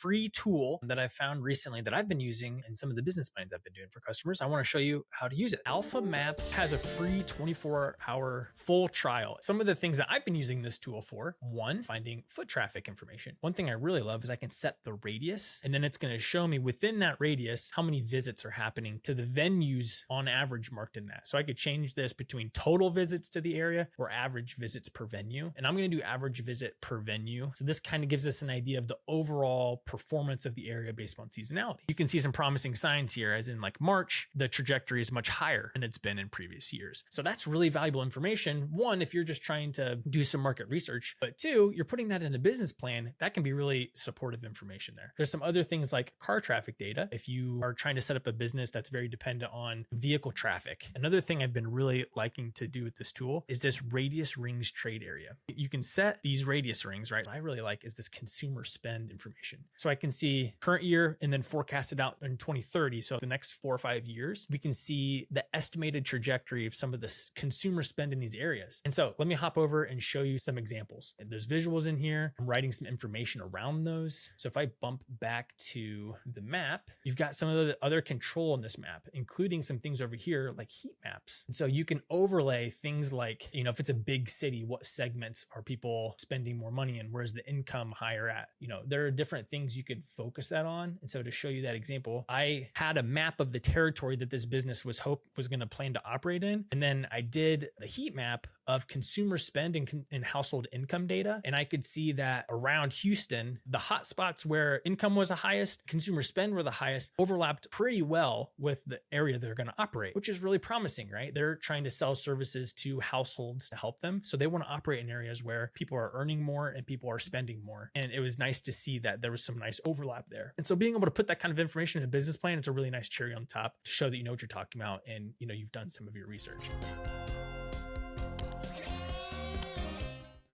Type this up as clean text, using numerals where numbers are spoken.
free tool that I found recently that I've been using in some of the business plans I've been doing for customers. I want to show you how to use it. AlphaMap has a free 24-hour full trial. Some of the things that I've been using this tool for: one, finding foot traffic information. One thing I really love is I can set the radius, and then it's going to show me within that radius how many visits are happening to the venues on average marked in that. So I could change this between total visits to the area or average visits per venue. And I'm going to do average visit per venue. So this kind of gives us an idea of the overall performance of the area based on seasonality. You can see some promising signs here, as in like March, the trajectory is much higher than it's been in previous years. So that's really valuable information. One, if you're just trying to do some market research, but two, you're putting that in a business plan, that can be really supportive information there. There's some other things like car traffic data. If you are trying to set up a business that's very dependent on vehicle traffic. Another thing I've been really liking to do with this tool is this radius rings trade area. You can set these radius rings, right? What I really like is this consumer spend information. So I can see current year and then forecasted out in 2030. So the next 4 or 5 years, we can see the estimated trajectory of some of the consumer spend in these areas. And so let me hop over and show you some examples. And there's visuals in here. I'm writing some information around those. So if I bump back to the map, you've got some of the other control in this map, including some things over here like heat maps. And so you can overlay things like, if it's a big city, what segments are people spending more money in? Where's the income higher at? There are different things you could focus that on. And so to show you that example, I had a map of the territory that this business was going to plan to operate in. And then I did the heat map of consumer spend and household income data. And I could see that around Houston, the hot spots where income was the highest, consumer spend were the highest, overlapped pretty well with the area they're going to operate, which is really promising, right? They're trying to sell services to households to help them. So they want to operate in areas where people are earning more and people are spending more. And it was nice to see that there was some nice overlap there. And so being able to put that kind of information in a business plan, it's a really nice cherry on top to show that you know what you're talking about and you've done some of your research.